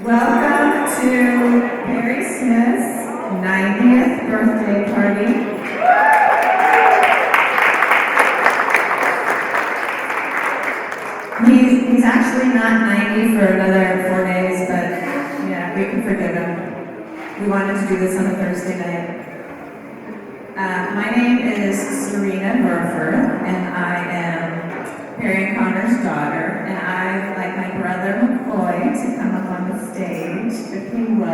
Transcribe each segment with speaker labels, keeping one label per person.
Speaker 1: Welcome to Perry Smith's 90th birthday party. He's actually not 90 for another 4 days, but yeah, we can forgive him. We wanted to do this on a Thursday night. My name is Serena Burford, and I am Perry and Connor's daughter, and I'd like my brother McCoy to come up on the stage, if he would.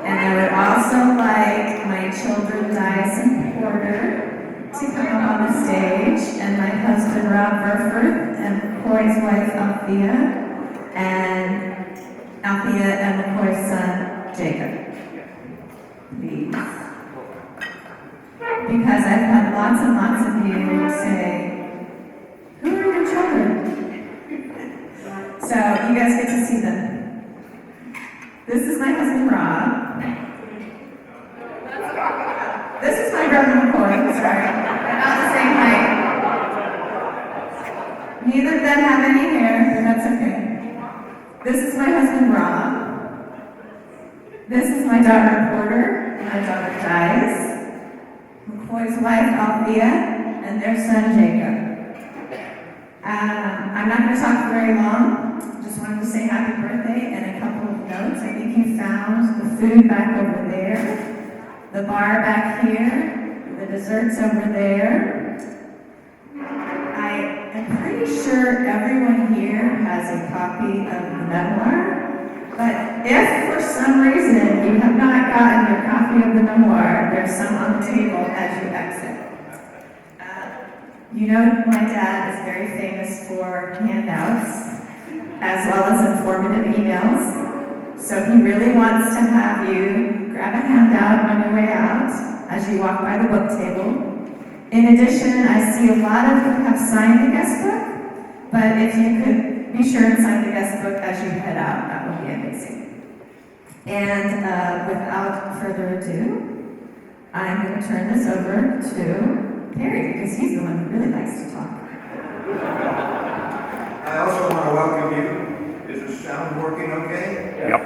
Speaker 1: And I would also like my children, Dias and Porter, to come up on the stage, and my husband, Rob Burford, and McCoy's wife, Althea, and McCoy's son, Jacob. Please. Because I've had lots and lots of you say, who are your children? So you guys get to see them. This is my husband, Rob. This is my brother, McCoy. Sorry, they're not the same height. Neither of them have any hair, but that's okay. This is my husband, Rob. This is my daughter, Porter, and my daughter, Dias. McCoy's wife, Althea, and their son, Jacob. I'm not going to talk very long. Just wanted to say happy birthday and a couple of notes. I think you found the food back over there, the bar back here, the desserts over there. I am pretty sure everyone here has a copy of the memoir. But if for some reason you have not gotten your copy of the memoir, there's some on the table as you exit. You know my dad is very famous for handouts, as well as informative emails. So he really wants to have you grab a handout on your way out as you walk by the book table. In addition, I see a lot of you have signed the guest book, but if you could be sure and sign the guest book as you head out, that would be amazing. And without further ado, I'm going to turn this over to Perry, because he's the one who really likes to talk.
Speaker 2: I also want to welcome you. Is the sound working okay?
Speaker 3: Yep.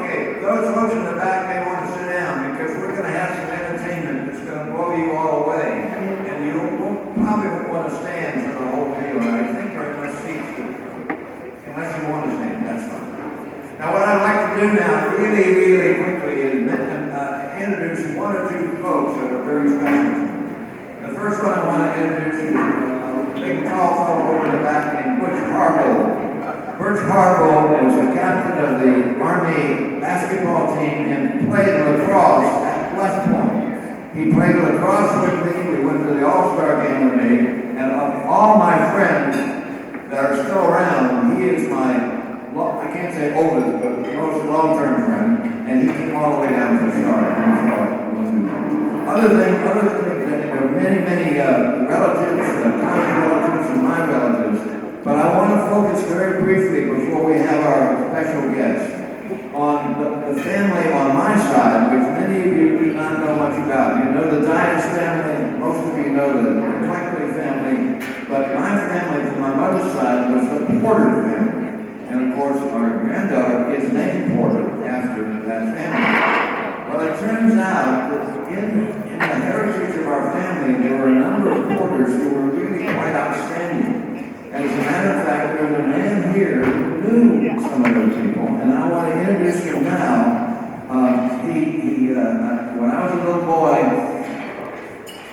Speaker 2: Okay, those folks in the back may want to sit down because we're going to have some entertainment that's going to blow you all away. And you probably won't want to stand for the whole deal. I think there are enough seats unless you want to stand, that's fine. Now what I'd like to do now, really quickly, is introduce one or two folks that are very special to me. The first one I want to introduce is a big tall fellow over in the back named Butch Harbaugh. Butch Harbaugh was the captain of the Army basketball team and played lacrosse at West Point. He played lacrosse with me, we went to the All-Star game with me, and of all my friends that are still around, he is my, I can't say oldest, but most long-term friend, and he came all the way down to the start. Other things, there are many relatives, common relatives and my relatives, but I want to focus very briefly before we have our special guest on the family on my side, which many of you do not know much about. You know the Dias family, most of you know the Cleckley family, but my family from my mother's side was the Porter family. And of course, our granddaughter is named Porter after that family. Well, it turns out that in the heritage of our family, there were a number of Porters who were really quite outstanding. As a matter of fact, there's a man here who knew some of those people, and I want to introduce him now. When I was a little boy,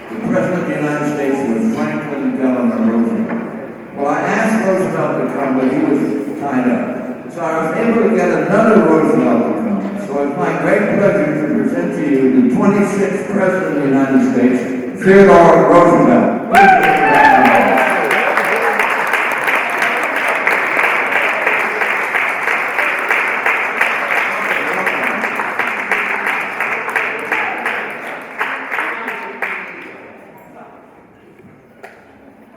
Speaker 2: the President of the United States was Franklin Delano Roosevelt. Well, I asked Roosevelt to come, but he was tied up. So I was able to get another Roosevelt to come. So it's my great pleasure to present to you the 26th President of the United States, Theodore Roosevelt.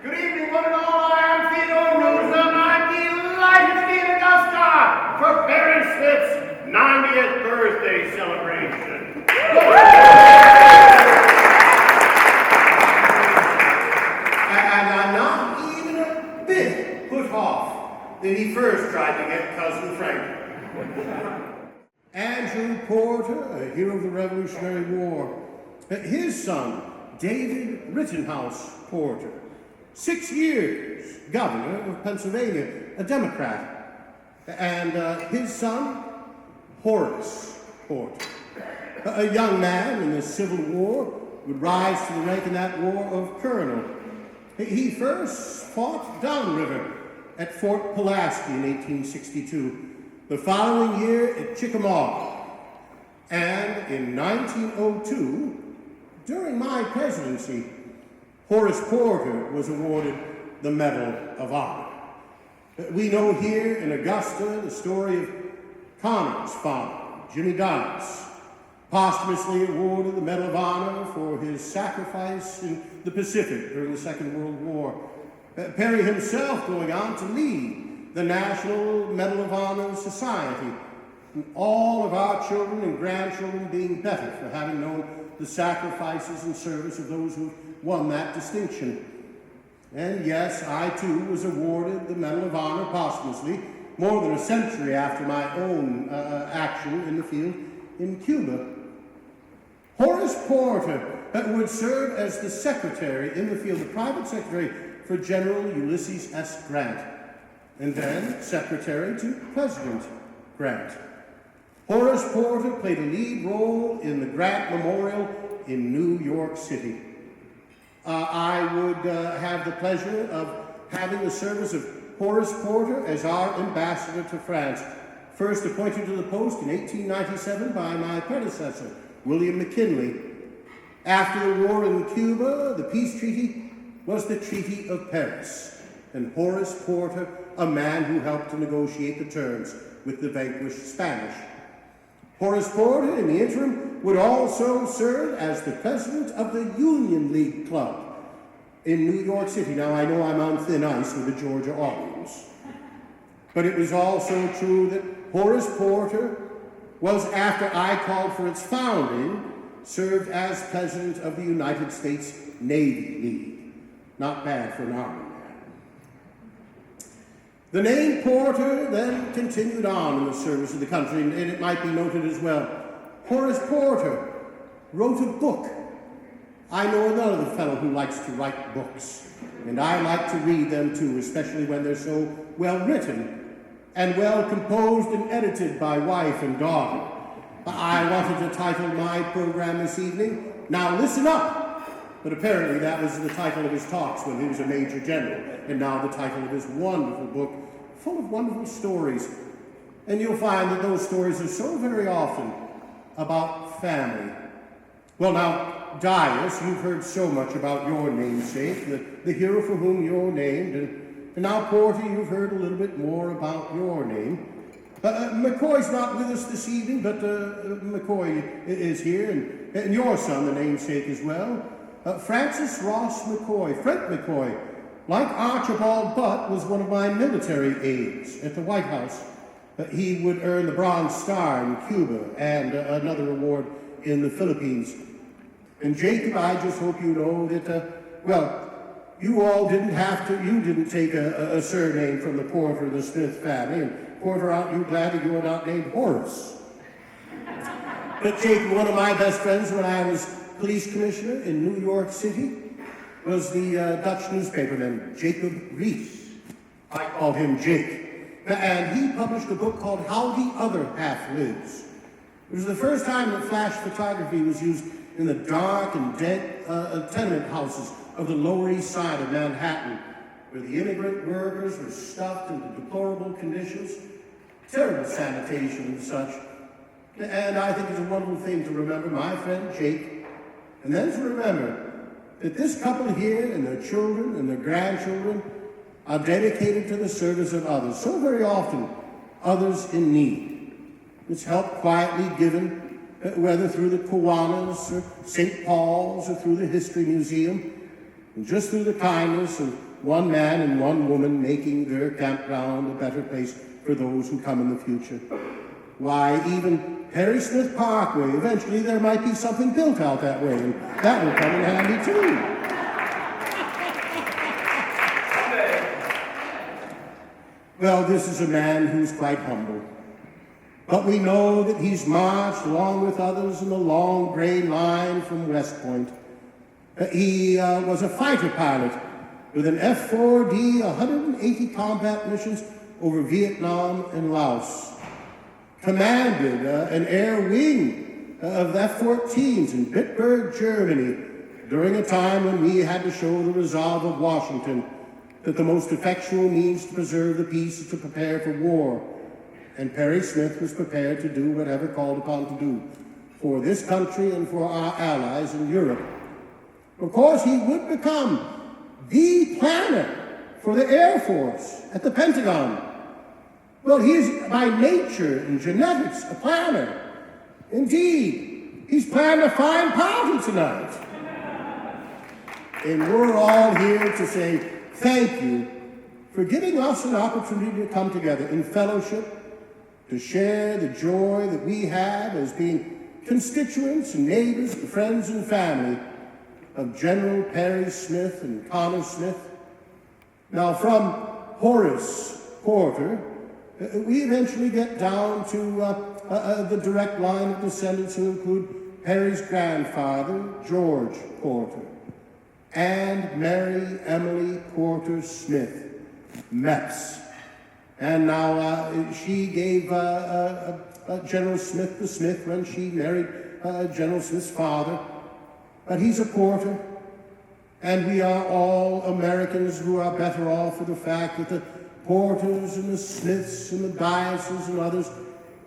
Speaker 4: Good evening, one and all. I am Theodore Roosevelt, and I'm delighted to be in Augusta for Perry Smith's 90th birthday celebration.
Speaker 3: Stanley Porter, a hero of the Revolutionary War. His son, David Rittenhouse Porter, 6 years governor of Pennsylvania, a Democrat. And his son, Horace Porter, a young man in the Civil War, would rise to the rank in that war of colonel. He first fought downriver at Fort Pulaski in 1862, the following year at Chickamauga, and in 1902, during my presidency, Horace Porter was awarded the Medal of Honor. We know here in Augusta the story of Connor's father, Jimmy Douglas, posthumously awarded the Medal of Honor for his sacrifice in the Pacific during the Second World War. Perry himself going on to lead the National Medal of Honor Society, and all of our children and grandchildren being better for having known the sacrifices and service of those who won that distinction. And yes, I too was awarded the Medal of Honor posthumously, more than a century after my own action in the field in Cuba. Horace Porter would serve as the secretary in the field, the private secretary for General Ulysses S. Grant, and then secretary to President Grant. Horace Porter played a lead role in the Grant Memorial in New York City. I would have the pleasure of having the service of Horace Porter as our ambassador to France, first appointed to the post in 1897 by my predecessor, William McKinley. After the war in Cuba, the peace treaty was the Treaty of Paris, and Horace Porter, a man who helped to negotiate the terms with the vanquished Spanish. Horace Porter, in the interim, would also serve as the president of the Union League Club in New York City. Now, I know I'm on thin ice with the Georgia audience, but it was also true that Horace Porter was, after I called for its founding, served as president of the United States Navy League. Not bad for an army man. The name Porter then continued on in the service of the country, and it might be noted as well. Horace Porter wrote a book. I know another fellow who likes to write books, and I like to read them too, especially when they're so well written and well composed and edited by wife and daughter. I wanted to title my program this evening, Now Listen Up. But apparently that was the title of his talks when he was a major general, and now the title of his wonderful book, full of wonderful stories. And you'll find that those stories are so very often about family. Well now, Dias, you've heard so much about your namesake, the hero for whom you're named, and now Porter, you've heard a little bit more about your name. McCoy's not with us this evening, but McCoy is here, and your son, the namesake as well. Francis Ross McCoy, Frank McCoy, like Archibald Butt, was one of my military aides at the White House. He would earn the Bronze Star in Cuba and another award in the Philippines. And Jacob, I just hope you know that, you all didn't take a surname from the Porter and the Smith family, and Porter, aren't you glad that you were not named Horace? But Jacob, one of my best friends when I was police commissioner in New York City, was the Dutch newspaperman Jacob Rees. I called him Jake. And he published a book called How the Other Half Lives. It was the first time that flash photography was used in the dark and dead tenement houses of the Lower East Side of Manhattan, where the immigrant workers were stuffed into deplorable conditions, terrible sanitation and such. And I think it's a wonderful thing to remember my friend Jake, and then to remember that this couple here and their children and their grandchildren are dedicated to the service of others, so very often others in need. It's help quietly given, whether through the Kiwanis or St. Paul's or through the History Museum, and just through the kindness of one man and one woman making their campground a better place for those who come in the future. Why, even Perry Smith Parkway, eventually there might be something built out that way, and that will come in handy too. Well, this is a man who's quite humble. But we know that he's marched along with others in the long gray line from West Point. He was a fighter pilot with an F-4D, 180 combat missions over Vietnam and Laos. Commanded an air wing of F-14s in Bitburg, Germany, during a time when we had to show the resolve of Washington that the most effectual means to preserve the peace is to prepare for war. And Perry Smith was prepared to do whatever called upon to do for this country and for our allies in Europe. Of course, he would become the planner for the Air Force at the Pentagon. Well, he is by nature and genetics a planner. Indeed, he's planned a fine party tonight. And we're all here to say thank you for giving us an opportunity to come together in fellowship, to share the joy that we have as being constituents and neighbors, friends and family of General Perry Smith and Connor Smith. Now, from Horace Porter, we eventually get down to the direct line of descendants who include Perry's grandfather, George Porter, and Mary Emily Porter Smith, Mepps. And now she gave General Smith the Smith when she married General Smith's father. But he's a Porter, and we are all Americans who are better off for the fact that the Porters and the Smiths and the Dyases and others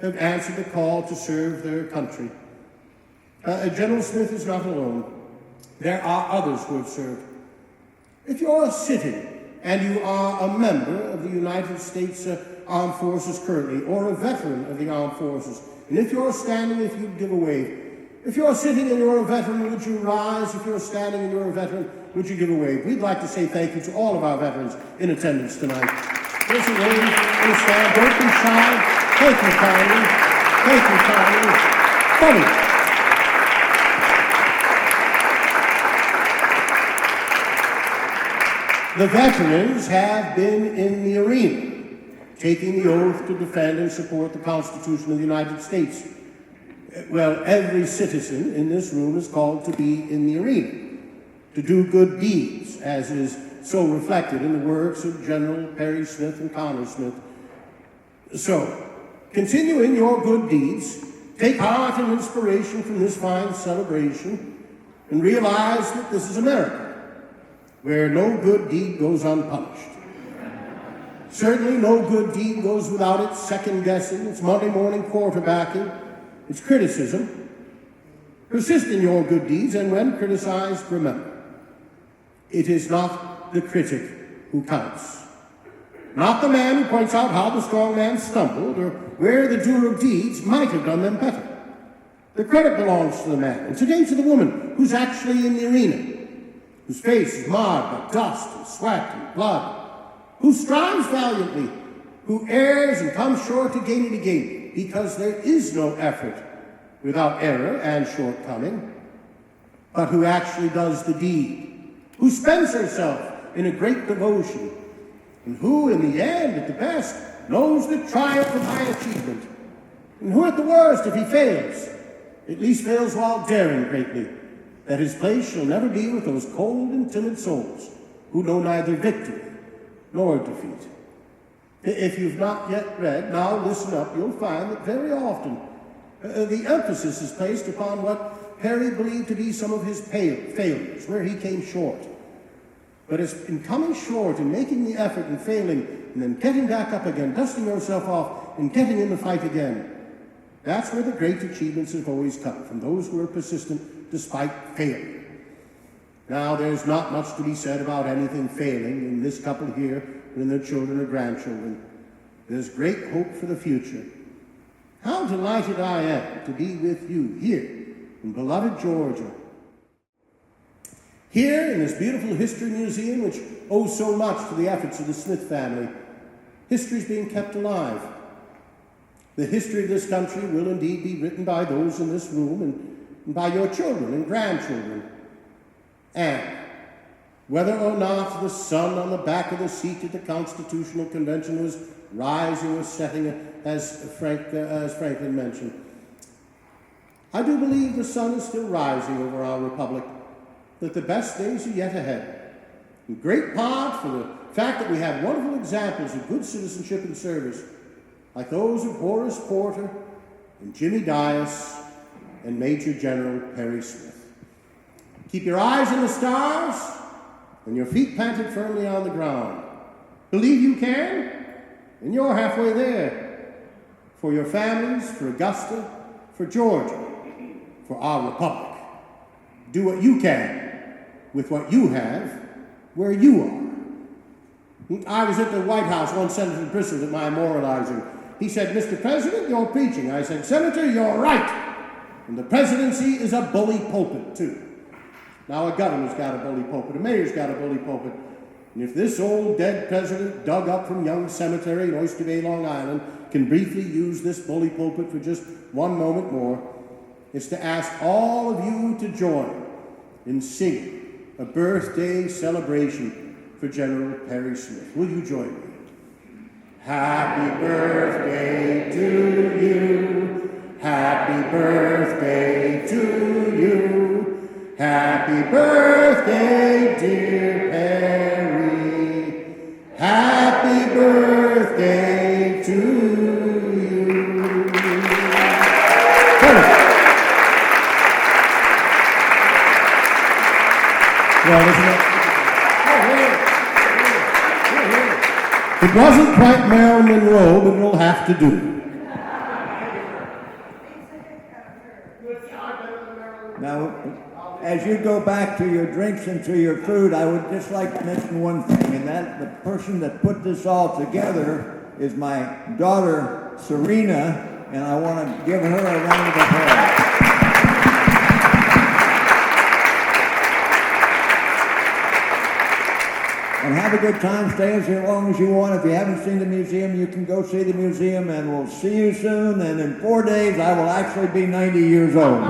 Speaker 3: have answered the call to serve their country. General Smith is not alone. There are others who have served. If you're sitting and you are a member of the United States Armed Forces currently, or a veteran of the Armed Forces, and if you're standing, if you'd give a wave. If you're sitting and you're a veteran, would you rise? If you're standing and you're a veteran, would you give a wave? We'd like to say thank you to all of our veterans in attendance tonight. There's a wave. Please stand. Don't be shy. Thank you kindly. Thank you kindly. Funny. The veterans have been in the arena, taking the oath to defend and support the Constitution of the United States. Well, every citizen in this room is called to be in the arena, to do good deeds, as is so reflected in the works of General Perry Smith and Connor Smith. So, continue in your good deeds, take heart and inspiration from this fine celebration, and realize that this is America, where no good deed goes unpunished. Certainly no good deed goes without its second-guessing, its Monday morning quarterbacking, its criticism. Persist in your good deeds, and when criticized, remember, it is not the critic who counts. Not the man who points out how the strong man stumbled, or where the doer of deeds might have done them better. The credit belongs to the man, and today to the woman who's actually in the arena, whose face is marred by dust and sweat and blood, who strives valiantly, who errs and comes short again and again, because there is no effort without error and shortcoming, but who actually does the deed, who spends herself in a great devotion, and who, in the end, at the best, knows the triumph of high achievement, and who, at the worst, if he fails, at least fails while daring greatly, that his place shall never be with those cold and timid souls who know neither victory nor defeat. If you've not yet read, now listen up, you'll find that very often the emphasis is placed upon what Perry believed to be some of his failures, where he came short. But it's in coming short and making the effort and failing and then getting back up again, dusting yourself off and getting in the fight again. That's where the great achievements have always come, from those who are persistent despite failure. Now, there's not much to be said about anything failing in this couple here and in their children or grandchildren. There's great hope for the future. How delighted I am to be with you here in beloved Georgia. Here in this beautiful history museum, which owes so much to the efforts of the Smith family, history is being kept alive. The history of this country will indeed be written by those in this room and by your children and grandchildren. And whether or not the son on the back of the seat at the Constitutional Convention was rising or setting, as Franklin mentioned. I do believe the sun is still rising over our republic, that the best days are yet ahead, in great part for the fact that we have wonderful examples of good citizenship and service, like those of Horace Porter and Jimmy Dias and Major General Perry Smith. Keep your eyes on the stars and your feet planted firmly on the ground. Believe you can, and you're halfway there. For your families, for Augusta, for Georgia, for our republic. Do what you can with what you have where you are. I was at the White House, one Senator bristled at my moralizing. He said, "Mr. President, you're preaching." I said, "Senator, you're right. And the presidency is a bully pulpit, too." Now, a governor's got a bully pulpit, a mayor's got a bully pulpit. And if this old dead president dug up from Young Cemetery in Oyster Bay, Long Island, can briefly use this bully pulpit for just one moment more, it's to ask all of you to join in singing a birthday celebration for General Perry Smith. Will you join me? Happy birthday to you. Happy birthday to you. Happy birthday, dear Perry. Happy birthday to you. Well, isn't it? It wasn't quite Marilyn Monroe, but it'll have to do.
Speaker 2: Now, as you go back to your drinks and to your food, I would just like to mention one thing, and that the person that put this all together is my daughter, Serena, and I want to give her a round of applause. And have a good time. Stay as long as you want. If you haven't seen the museum, you can go see the museum, and we'll see you soon. And in 4 days, I will actually be 90 years old.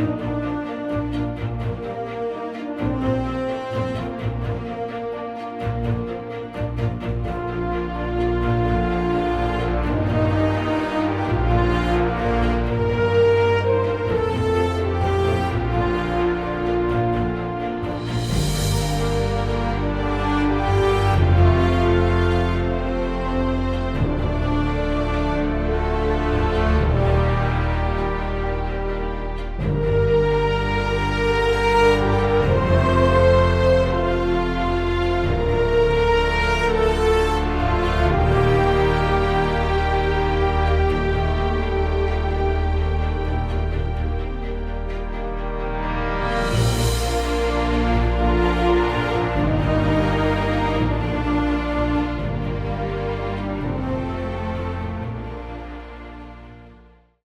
Speaker 5: Thank you.